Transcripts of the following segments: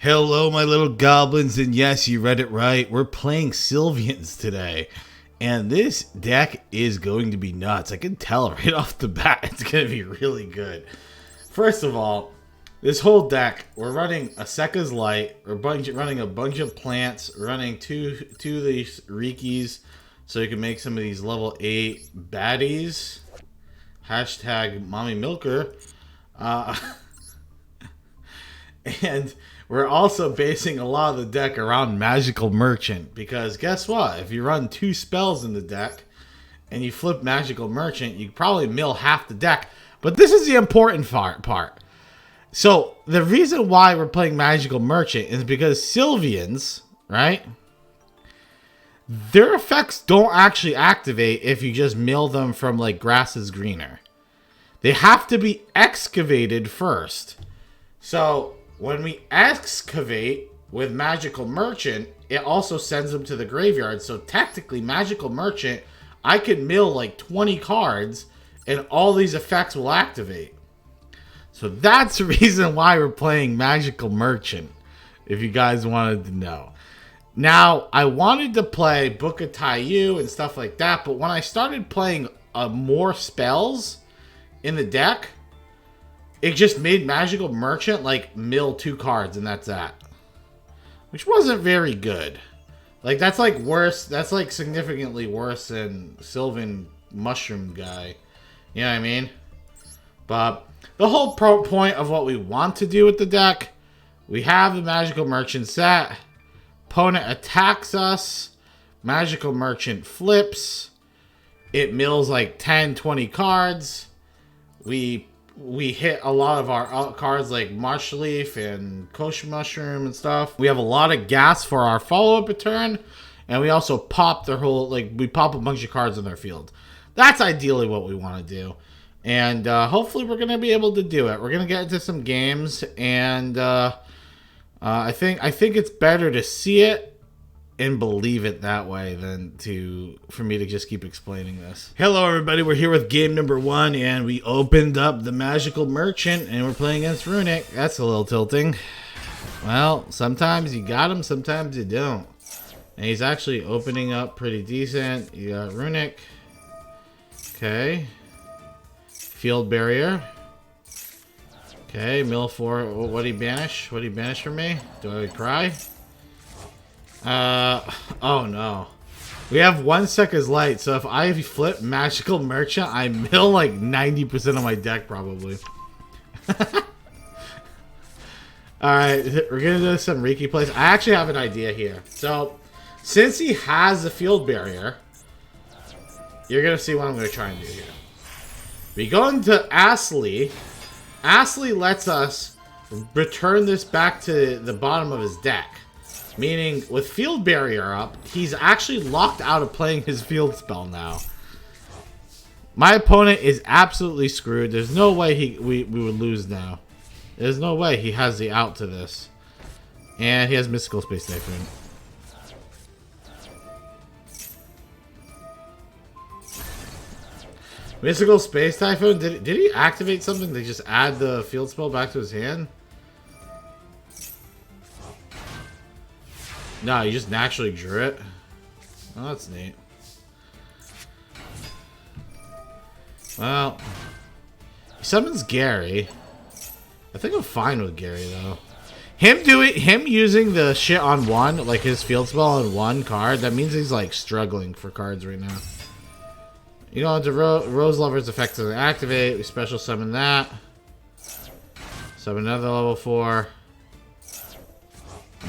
Hello, my little goblins, and yes, you read it right. We're playing Sylvians today, and this deck is going to be nuts. I can tell right off the bat it's going to be really good. First of all, this whole deck, we're running a Sekka's Light, we're running a bunch of plants, running two of these Rikis, so you can make some of these level 8 baddies. Hashtag Mommy Milker. And we're also basing a lot of the deck around Magical Merchant, because guess what? If you run 2 spells in the deck and you flip Magical Merchant, you probably mill half the deck. But this is the important part. So the reason why we're playing Magical Merchant is because Sylvians, right? Their effects don't actually activate if you just mill them from like Grass is Greener. They have to be excavated first. So when we excavate with Magical Merchant, it also sends them to the graveyard. So technically, Magical Merchant, I could mill like 20 cards and all these effects will activate. So that's the reason why we're playing Magical Merchant, if you guys wanted to know. Now, I wanted to play Book of Kaiju and stuff like that, but when I started playing more spells in the deck, it just made Magical Merchant like mill 2 cards and that's that. Which wasn't very good. Like that's like worse, that's like significantly worse than Sylvan Mushroom guy. You know what I mean? But the whole point of what we want to do with the deck, we have the Magical Merchant set. Opponent attacks us. Magical Merchant flips. It mills like 10, 20 cards. We hit a lot of our cards like Marsh Leaf and Kosher Mushroom and stuff. We have a lot of gas for our follow-up return. And we also pop their whole, like, we pop a bunch of cards in their field. That's ideally what we want to do. And hopefully we're going to be able to do it. We're going to get into some games. And I think it's better to see it and believe it that way than for me to just keep explaining this. Hello everybody, we're here with game number 1 and we opened up the Magical Merchant and we're playing against Runick. That's a little tilting. Well, sometimes you got him, sometimes you don't. And he's actually opening up pretty decent. You got Runick. Okay. Field Barrier. Okay, mill 4. What'd he banish? What'd he banish from me? Do I cry? Oh no. We have 1 Sekka's Light, so if I flip Magical Merchant, I mill like 90% of my deck probably. Alright, we're gonna do some Riki plays. I actually have an idea here. So, since he has the Field Barrier, you're gonna see what I'm gonna try and do here. We go into Astley. Astley lets us return this back to the bottom of his deck. Meaning, with Field Barrier up, he's actually locked out of playing his field spell now. My opponent is absolutely screwed. There's no way we would lose now. There's no way he has the out to this. And he has Mystical Space Typhoon. Mystical Space Typhoon? Did he activate something to just add the field spell back to his hand? No, you just naturally drew it. Oh, that's neat. Well, he summons Gary. I think I'm fine with Gary though. Him using the shit on 1, like his field spell on 1 card, that means he's like struggling for cards right now. You know, the Rose Lover's effect doesn't activate. We special summon that. Summon another level 4.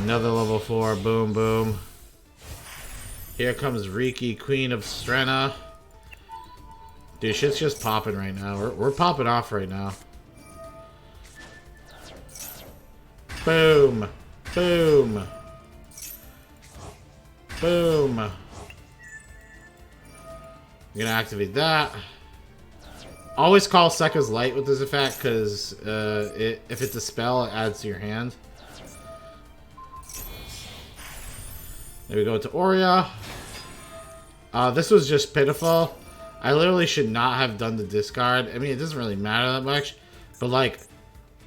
Another level 4. Boom, boom. Here comes Riki, Queen of Strenna. Dude, shit's just popping right now. We're popping off right now. Boom. Boom. Boom. I'm gonna activate that. Always call Sekka's Light with this effect, because if it's a spell, it adds to your hand. There we go to Aurea. This was just pitiful. I literally should not have done the discard. I mean, it doesn't really matter that much. But, like,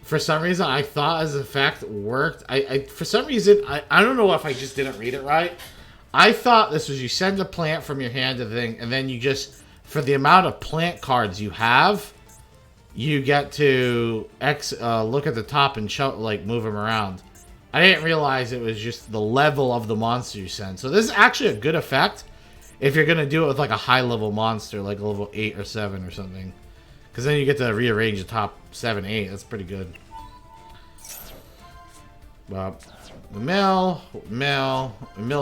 for some reason, I thought as effect worked. For some reason, I don't know if I just didn't read it right. I thought this was you send a plant from your hand to the thing, and then you just, for the amount of plant cards you have, you get to look at the top and show, like, move them around. I didn't realize it was just the level of the monster you send. So this is actually a good effect if you're going to do it with, like, a high-level monster, like a level 8 or 7 or something. Because then you get to rearrange the top 7, 8. That's pretty good. Well, the mill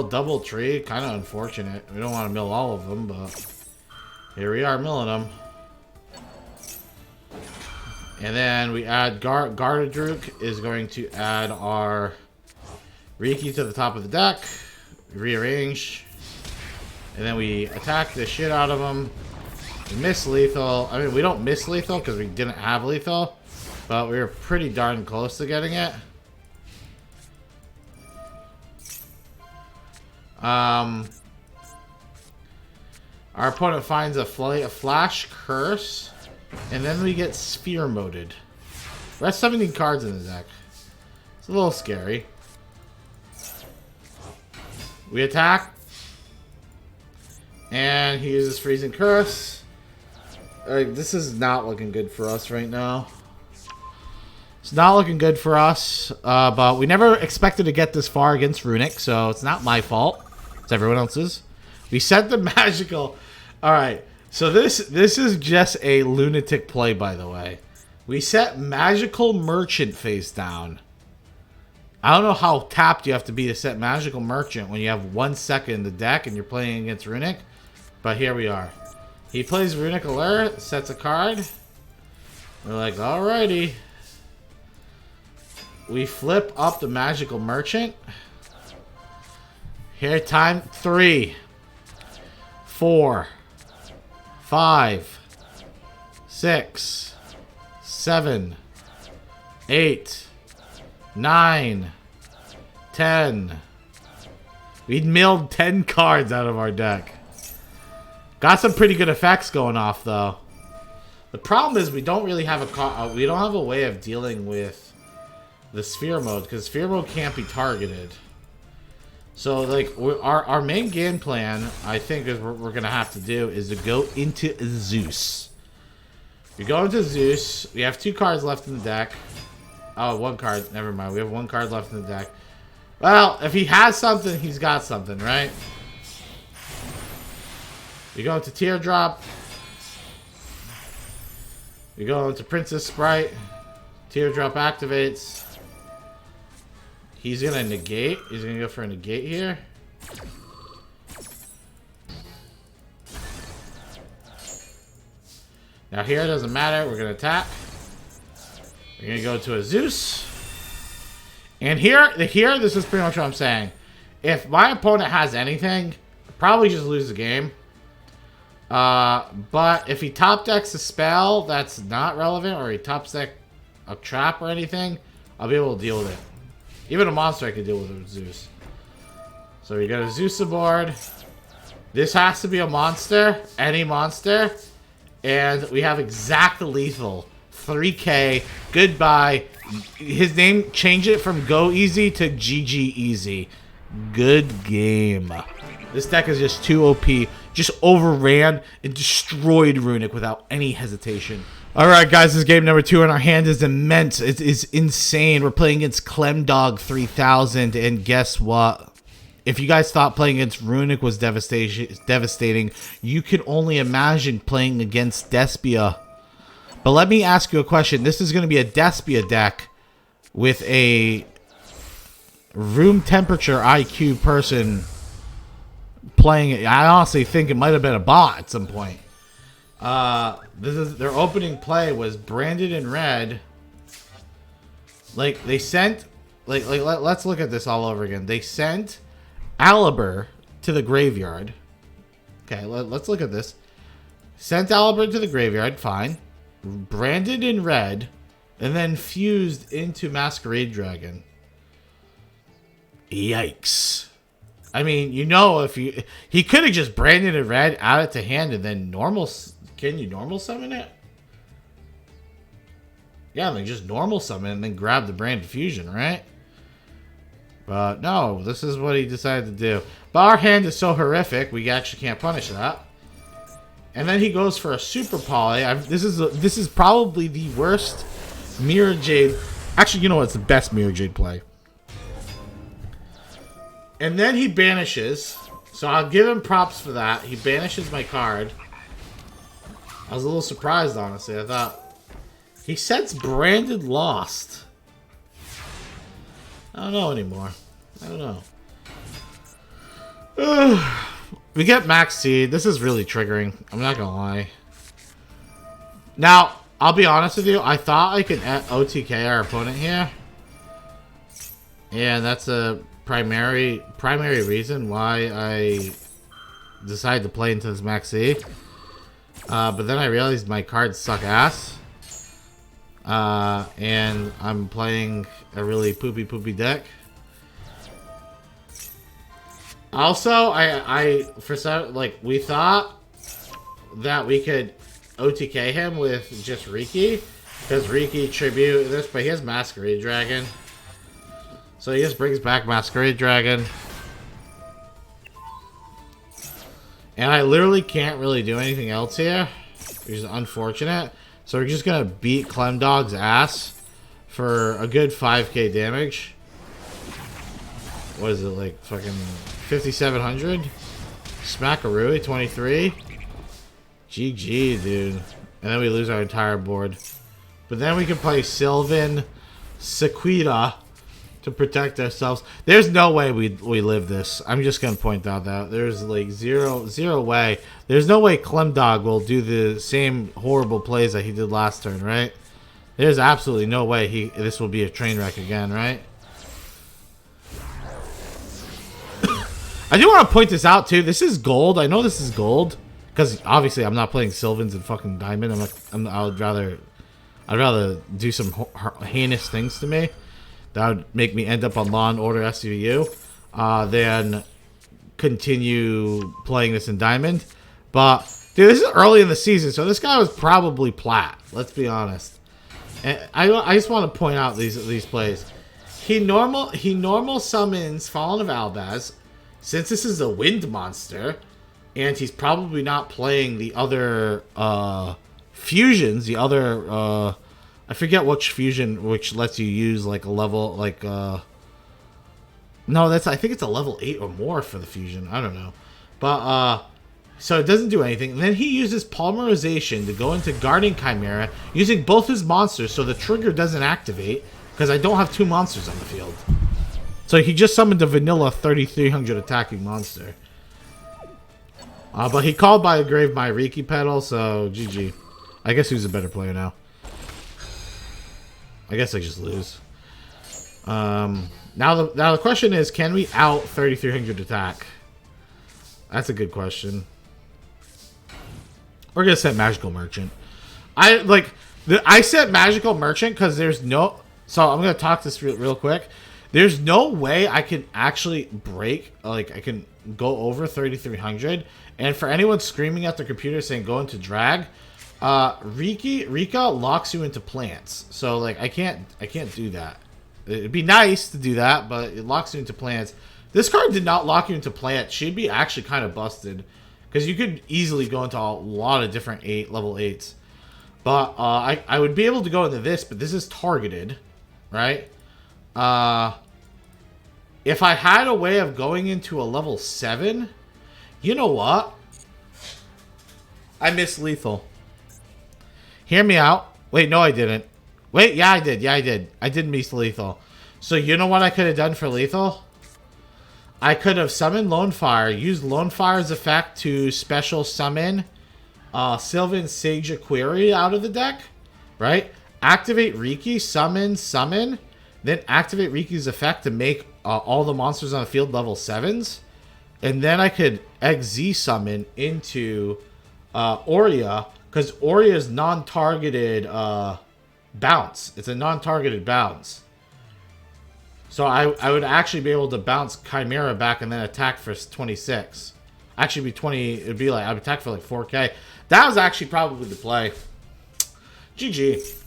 double tree. Kind of unfortunate. We don't want to mill all of them, but here we are milling them. And then we add Gartadruk is going to add our Riki to the top of the deck. Rearrange. And then we attack the shit out of them. We miss lethal. I mean, we don't miss lethal because we didn't have lethal. But we were pretty darn close to getting it. Our opponent finds a flash curse. And then we get sphere moded. We have 17 cards in the deck. It's a little scary. We attack. And he uses freezing curse. This is not looking good for us right now. It's not looking good for us. But we never expected to get this far against Runick. So it's not my fault. It's everyone else's. We set the magical. Alright. So this is just a lunatic play, by the way. We set Magical Merchant face down. I don't know how tapped you have to be to set Magical Merchant when you have 1 second in the deck and you're playing against Runick. But here we are. He plays Runick Alert, sets a card. We're like, alrighty. We flip up the Magical Merchant. Here, time 3, 4, 5, 6, 7, 8, 9, 10. We'd milled 10 cards out of our deck. Got some pretty good effects going off, though. The problem is we don't really have we don't have a way of dealing with the sphere mode because sphere mode can't be targeted. So, like, our main game plan, I think, is what we're going to have to do is to go into Zeus. We go into Zeus. We have 2 cards left in the deck. Oh, 1 card. Never mind. We have 1 card left in the deck. Well, if he has something, he's got something, right? We go into Teardrop. We go into Princess Sprite. Teardrop activates. He's going to negate. He's going to go for a negate here. Now here it doesn't matter. We're going to attack. We're going to go to a Zeus. And here, this is pretty much what I'm saying. If my opponent has anything, I'll probably just lose the game. But if he top decks a spell that's not relevant, or he top deck a trap or anything, I'll be able to deal with it. Even a monster I could deal with Zeus. So we got a Zeus aboard. This has to be a monster. Any monster. And we have exact lethal. 3K. Goodbye. His name, change it from Go Easy to GG Easy. Good game. This deck is just too OP. Just overran and destroyed Runick without any hesitation. Alright guys, this is game number 2 and our hand is immense. It is insane. We're playing against Clemdog 3000 and guess what? If you guys thought playing against Runick was devastating, you can only imagine playing against Despia. But let me ask you a question. This is going to be a Despia deck with a room temperature IQ person playing it. I honestly think it might have been a bot at some point. This is their opening play was branded in red. Like they sent, let's look at this all over again. They sent Alibur to the graveyard. Okay, let's look at this. Sent Alibur to the graveyard, fine. Branded in red, and then fused into Masquerade Dragon. Yikes. I mean, you know, if he could have just branded it red, add it to hand, and then normal. Can you normal summon it? Yeah, like just normal summon and then grab the branded fusion, right? But no, this is what he decided to do. But our hand is so horrific, we actually can't punish that. And then he goes for a super poly. This is probably the worst Mirror Jade. Actually, you know what's the best Mirror Jade play? And then he banishes. So I'll give him props for that. He banishes my card. I was a little surprised, honestly. I thought he sets branded lost. I don't know anymore. I don't know. We get max seed. This is really triggering. I'm not gonna lie. Now, I'll be honest with you. I thought I could OTK our opponent here. And that's a primary reason why I decided to play into this max C. But then I realized my cards suck ass. And I'm playing a really poopy deck. Also, we thought that we could OTK him with just Riki, because Riki tribute this, but he has Masquerade Dragon. So he just brings back Masquerade Dragon. And I literally can't really do anything else here, which is unfortunate. So we're just gonna beat Clemdog's ass for a good 5k damage. What is it, like fucking 5,700? Smackarooey 23. GG, dude. And then we lose our entire board. But then we can play Sylvan Sequita to protect ourselves. There's no way we live this. I'm just gonna point out that there's like zero way. There's no way Clemdog will do the same horrible plays that he did last turn, right? There's absolutely no way this will be a train wreck again, right? I do want to point this out too. This is gold. I know this is gold because obviously I'm not playing Sylvans and fucking Diamond. I'd rather do some heinous things to me that would make me end up on Law and Order SVU than continue playing this in Diamond. But dude, this is early in the season, so this guy was probably plat. Let's be honest. And I just want to point out these plays. He normal summons Fallen of Albaz. Since this is a wind monster, and he's probably not playing the other fusions, the other I forget which fusion which lets you use like a level no, I think it's a level 8 or more for the fusion. I don't know. But so it doesn't do anything. And then he uses Polymerization to go into Guardian Chimera using both his monsters so the trigger doesn't activate because I don't have 2 monsters on the field. So he just summoned a vanilla 3,300 attacking monster. But he called by a grave my Riki pedal, so GG. I guess who's a better player now? I guess I just lose. Now the question is, can we out 3,300 attack? That's a good question. We're gonna set Magical Merchant. I set Magical Merchant because there's no. So I'm gonna talk this real quick. There's no way I can actually break, I can go over 3,300. And for anyone screaming at their computer saying go into drag, Rika locks you into plants. So I can't do that. It'd be nice to do that, but it locks you into plants. This card did not lock you into plants. She'd be actually kind of busted because you could easily go into a lot of different level 8s. But I would be able to go into this, but this is targeted, right? If I had a way of going into a level 7, you know what? I missed lethal. Hear me out. Wait, no, I didn't. Wait, yeah, I did. Yeah, I did. I did miss lethal. So you know what I could have done for lethal? I could have summoned Lone Fire, used Lone Fire's effect to special summon Sylvan Sage Aquarii out of the deck, right? Activate Riki, summon, then activate Riki's effect to make all the monsters on the field level 7s. And then I could XZ summon into Aurea, because Aurea is non-targeted bounce. It's a non-targeted bounce. So I would actually be able to bounce Chimera back and then attack for 26. Actually be 20, it'd be like, I'd attack for like 4k. That was actually probably the play. GG.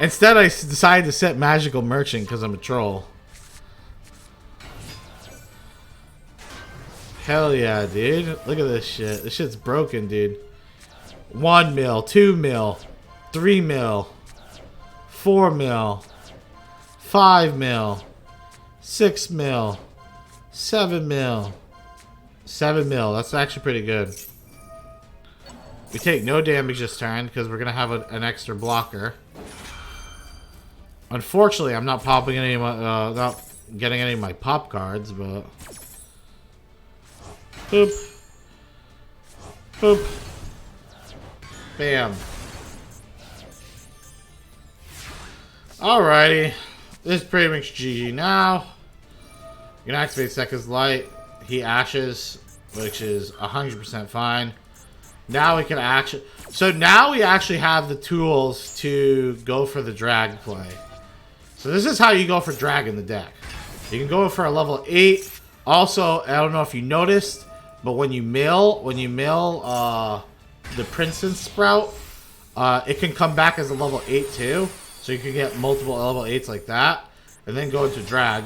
Instead, I decided to set Magical Merchant because I'm a troll. Hell yeah, dude. Look at this shit. This shit's broken, dude. 1 mil, 2 mil, 3 mil, 4 mil, 5 mil, 6 mil, 7 mil, 7 mil. That's actually pretty good. We take no damage this turn because we're going to have an extra blocker. Unfortunately, I'm not popping any of my, not getting any of my pop cards, but... Boop. Boop. Bam. Alrighty. This is pretty much GG now. You can activate Seconds Light. He ashes, which is 100% fine. Now we can actually... So now we actually have the tools to go for the drag play. So this is how you go for drag in the deck. You can go for a level 8. Also, I don't know if you noticed, but when you mill the Princess Sprout, it can come back as a level 8 too. So you can get multiple level 8s like that. And then go into drag.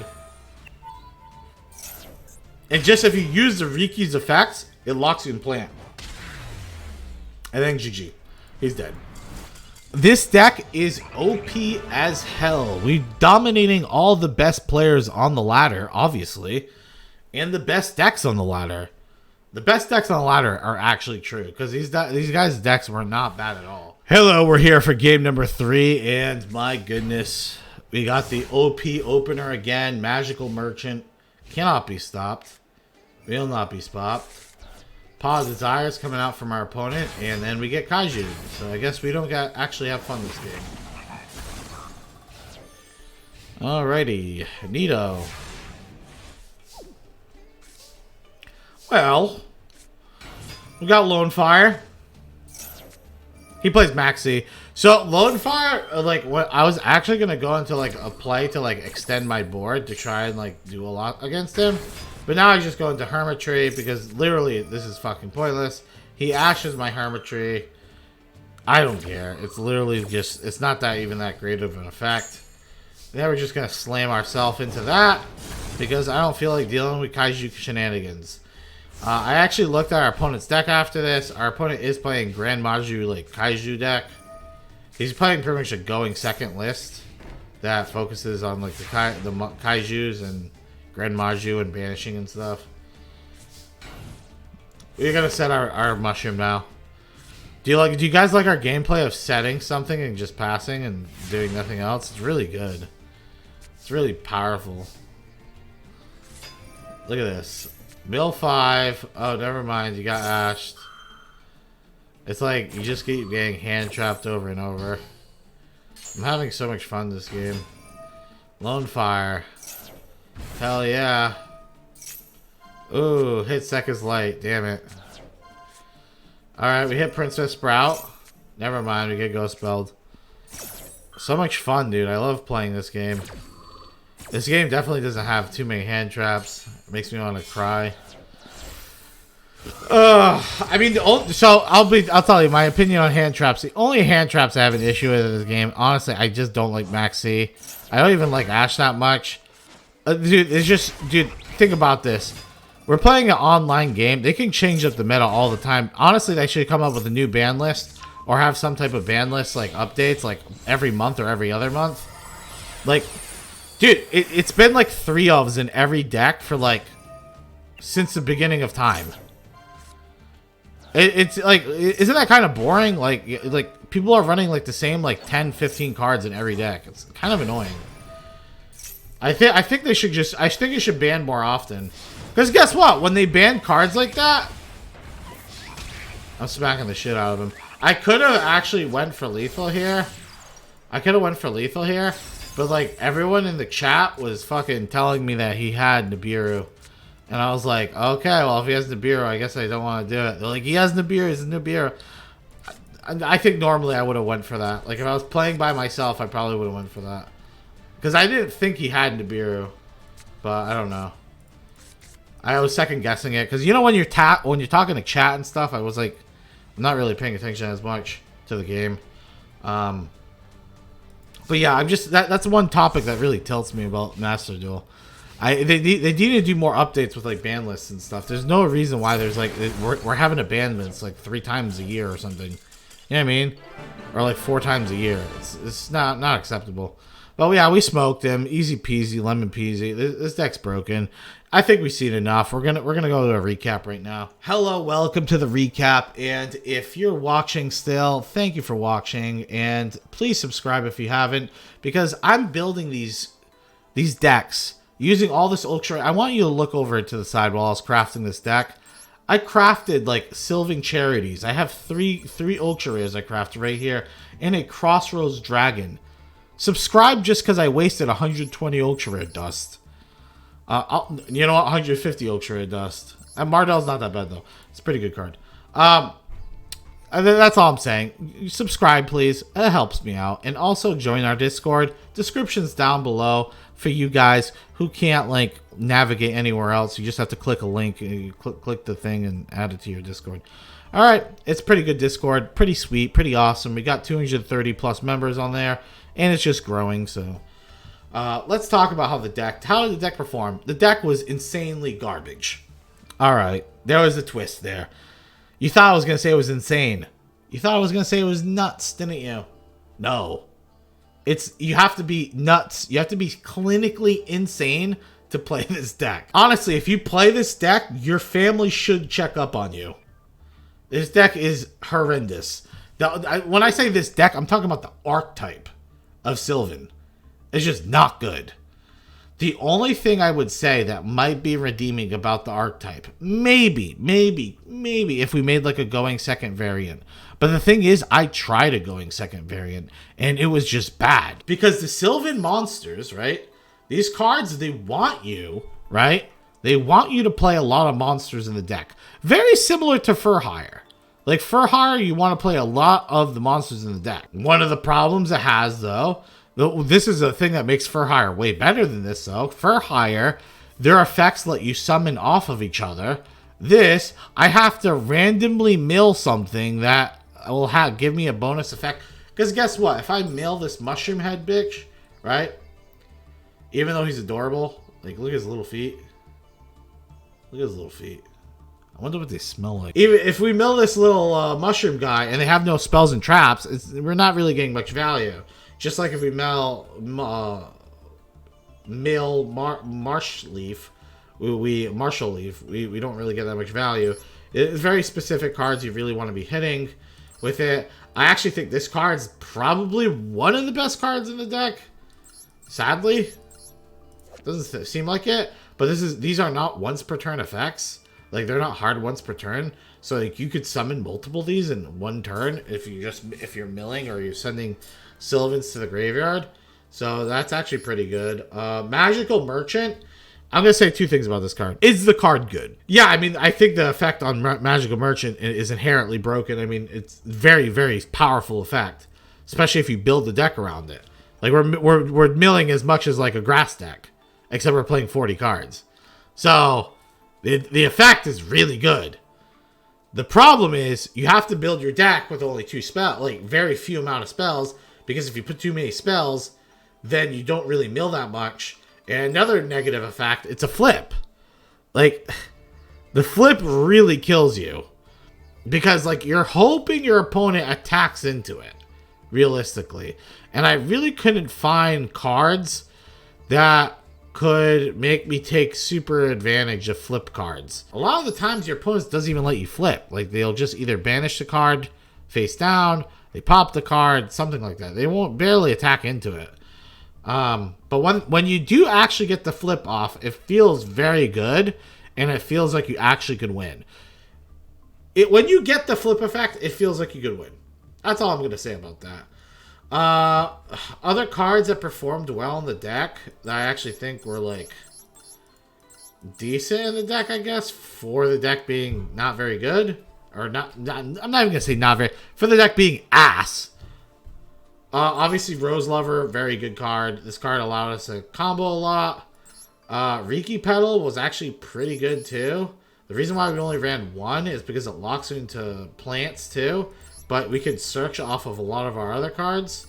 And just if you use the Riki's effects, it locks you in plant. And then GG. He's dead. This deck is OP as hell. We're dominating all the best players on the ladder, obviously. And the best decks on the ladder. The best decks on the ladder are actually true. Because these guys' decks were not bad at all. Hello, we're here for game number 3. And my goodness. We got the OP opener again. Magical Merchant. Cannot be stopped. Will not be stopped. Pause Desires coming out from our opponent, and then we get Kaiju. So I guess we don't actually have fun this game. Alrighty, neato. Well, we got Lone Fire. He plays Maxi. So Lone Fire, like, what I was actually gonna go into like a play to like extend my board to try and like do a lot against him. But now I just go into Hermitry because literally this is fucking pointless. He ashes my Hermitry. I don't care. It's literally just, it's not that even that great of an effect. Then we're just going to slam ourselves into that because I don't feel like dealing with Kaiju shenanigans. I actually looked at our opponent's deck after this. Our opponent is playing Grand Maju like Kaiju deck. He's playing pretty much a going second list that focuses on like the Kaijus and Grand Maju and banishing and stuff. We're gonna set our mushroom now. Do you guys like our gameplay of setting something and just passing and doing nothing else? It's really good. It's really powerful. Look at this. Mill 5. Oh, never mind. You got ashed. It's like you just keep getting hand trapped over and over. I'm having so much fun this game. Lone Fire. Hell yeah. Ooh, hit Seconds Light. Damn it. Alright, we hit Princess Sprout. Never mind, we get Ghost Spelled. So much fun, dude. I love playing this game. This game definitely doesn't have too many hand traps. It makes me want to cry. I mean, so I'll tell you my opinion on hand traps. The only hand traps I have an issue with in this game, honestly, I just don't like Maxi. I don't even like Ash that much. Dude, it's just, dude, think about this. We're playing an online game. They can change up the meta all the time. Honestly, they should come up with a new ban list or have some type of ban list, like updates, like every month or every other month. Like, dude, it's been like 3 ofs in every deck for like since the beginning of time. It's like, isn't that kind of boring? Like people are running like the same like 10, 15 cards in every deck. It's kind of annoying. I think they should just, I think it should ban more often. Because guess what? When they ban cards like that, I'm smacking the shit out of them. I could have actually went for lethal here. But like everyone in the chat was fucking telling me that he had Nibiru. And I was like, okay, well if he has Nibiru, I guess I don't want to do it. They're like, he has Nibiru, he's Nibiru. I think normally I would have went for that. Like if I was playing by myself, I probably would have went for that. Because I didn't think he had Nibiru. But I don't know. I was second guessing it. Because you know when you're talking to chat and stuff, I was like, I'm not really paying attention as much to the game. But yeah, I'm just that's one topic that really tilts me about Master Duel. They need to do more updates with like ban lists and stuff. There's no reason why there's like we're having abandonments like 3 times a year or something. You know what I mean? Or like 4 times a year. It's not acceptable. But yeah, we smoked him. Easy peasy, lemon peasy. This deck's broken. I think we've seen enough. We're gonna go to a recap right now. Hello, welcome to the recap. And if you're watching still, thank you for watching. And please subscribe if you haven't, because I'm building these decks using all this ultra. I want you to look over to the side while I was crafting this deck. I crafted like Sylvan Charities. I have three ultra rares I crafted right here, and a Crossroads Dragon. Subscribe just because I wasted 120 ultra rare dust. You know what? 150 ultra rare dust. And Mardell's not that bad though. It's a pretty good card. That's all I'm saying. Subscribe, please. It helps me out. And also join our Discord. Description's down below for you guys who can't like navigate anywhere else. You just have to click a link and you click the thing and add it to your Discord. All right, it's pretty good Discord. Pretty sweet. Pretty awesome. We got 230 plus members on there, and it's just growing. So let's talk about how did the deck perform. The deck was insanely garbage. All right, there was a twist there. You thought I was going to say it was insane. You thought I was going to say it was nuts, didn't you? No. You have to be nuts. You have to be clinically insane to play this deck. Honestly, if you play this deck, your family should check up on you. This deck is horrendous. When I say this deck, I'm talking about the archetype of Sylvan. It's just not good. The only thing I would say that might be redeeming about the archetype, maybe, if we made like a going second variant. But the thing is, I tried a going second variant, and it was just bad. Because the Sylvan monsters, right? These cards, they want you, right? They want you to play a lot of monsters in the deck. Very similar to Fur Hire. Like Fur Hire, you want to play a lot of the monsters in the deck. One of the problems it has, though, this is a thing that makes Fur Hire way better than this, though. Fur Hire, their effects let you summon off of each other. This, I have to randomly mill something that will give me a bonus effect. Because guess what? If I mill this mushroom head bitch, right? Even though he's adorable, like look at his little feet. Look at his little feet. I wonder what they smell like. Even if we mill this little mushroom guy and they have no spells and traps, we're not really getting much value. Just like if we mill marsh leaf, marshall leaf, we don't really get that much value. It's very specific cards you really want to be hitting with it. I actually think this card's probably one of the best cards in the deck. Sadly, doesn't seem like it. But these are not once per turn effects. Like they're not hard once per turn. So like you could summon multiple of these in one turn if you're milling or you're sending Sylvans to the graveyard. So that's actually pretty good. Magical Merchant. I'm going to say 2 things about this card. Is the card good? Yeah, I mean, I think the effect on Magical Merchant is inherently broken. I mean, it's very, very powerful effect, especially if you build the deck around it. Like we're milling as much as like a grass deck, except we're playing 40 cards. So the effect is really good. The problem is you have to build your deck with only 2 spells, like very few amount of spells, because if you put too many spells, then you don't really mill that much. And another negative effect, it's a flip. Like, the flip really kills you. Because, like, you're hoping your opponent attacks into it, realistically. And I really couldn't find cards that could make me take super advantage of flip cards. A lot of the times, your opponent doesn't even let you flip. Like, they'll just either banish the card face down, they pop the card, something like that. They won't barely attack into it. But when you do actually get the flip off, it feels very good, and it feels like you actually could win. When you get the flip effect, it feels like you could win. That's all I'm going to say about that. Other cards that performed well in the deck that I actually think were, like, decent in the deck, I guess, for the deck being not very good. Or not I'm not even going to say not very... For the deck being ass. Obviously, Rose Lover, very good card. This card allowed us to combo a lot. Riki Petal was actually pretty good, too. The reason why we only ran 1 is because it locks into plants, too. But we could search off of a lot of our other cards.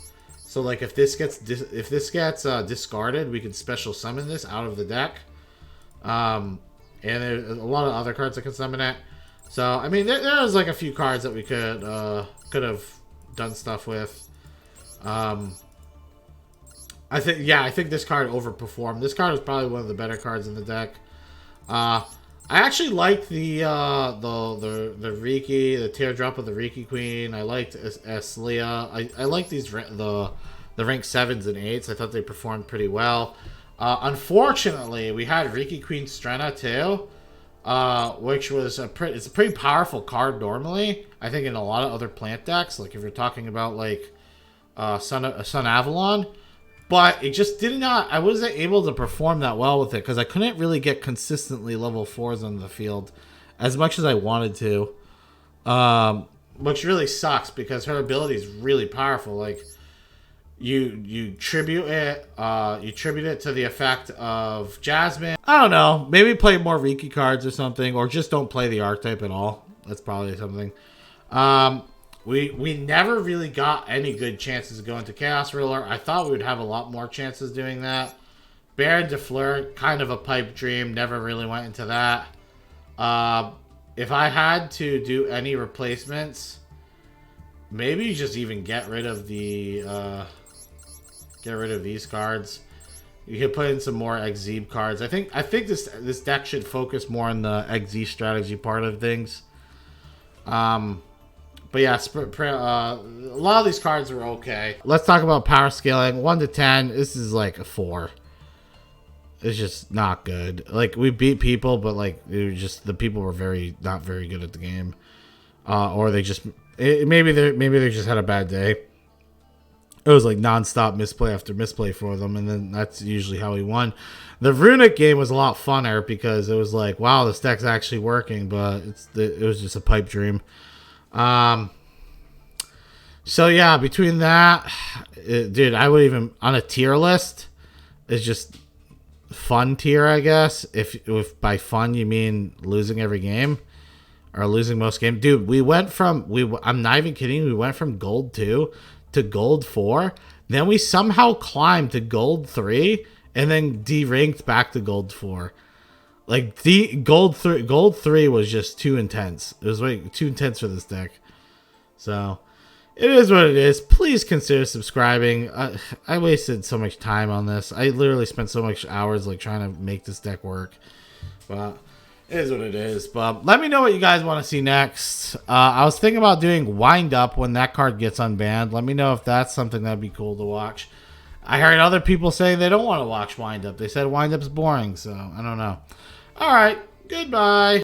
So like if this gets discarded, we can special summon this out of the deck. And there's a lot of other cards that can summon it. So I mean, there's like a few cards that we could have done stuff with. I think this card overperformed. This card is probably one of the better cards in the deck. I actually liked the Riki, the Teardrop of the Riki Queen. I liked Aslia. I like these the rank 7s and 8s. I thought they performed pretty well. Unfortunately, we had Riki Queen Strenna too, which was it's a pretty powerful card normally. I think in a lot of other plant decks, like if you're talking about like Sun Avalon. But it just did not... I wasn't able to perform that well with it because I couldn't really get consistently level 4s on the field as much as I wanted to. Which really sucks because her ability is really powerful. Like, you tribute it to the effect of Jasmine. I don't know. Maybe play more Riki cards or something, or just don't play the archetype at all. That's probably something. We never really got any good chances of going to Chaos Ruler. I thought we would have a lot more chances doing that. Baron de Fleur, kind of a pipe dream. Never really went into that. If I had to do any replacements, maybe just even get rid of these cards. You could put in some more Exebe cards. I think this deck should focus more on the Exebe strategy part of things. But yeah, a lot of these cards were okay. Let's talk about power scaling. 1 to 10. This is like a 4. It's just not good. Like, we beat people, but like it was just the people were not very good at the game, or they just maybe they just had a bad day. It was like nonstop misplay after misplay for them, and then that's usually how we won. The Runick game was a lot funner because it was like, wow, this deck's actually working, but it was just a pipe dream. So yeah, between that, dude, I would even on a tier list, it's just fun tier, I guess. If by fun you mean losing every game or losing most games, dude, I'm not even kidding. We went from gold 2 to gold 4. Then we somehow climbed to gold 3 and then de-ranked back to gold 4. Like the gold 3 was just too intense. It was way too intense for this deck. So it is what it is. Please consider subscribing. I wasted so much time on this. I literally spent so much hours like trying to make this deck work. But it is what it is. But let me know what you guys want to see next. I was thinking about doing Wind Up when that card gets unbanned. Let me know if that's something that'd be cool to watch. I heard other people say they don't want to watch Wind Up. They said Wind Up's boring, so I don't know. All right, goodbye.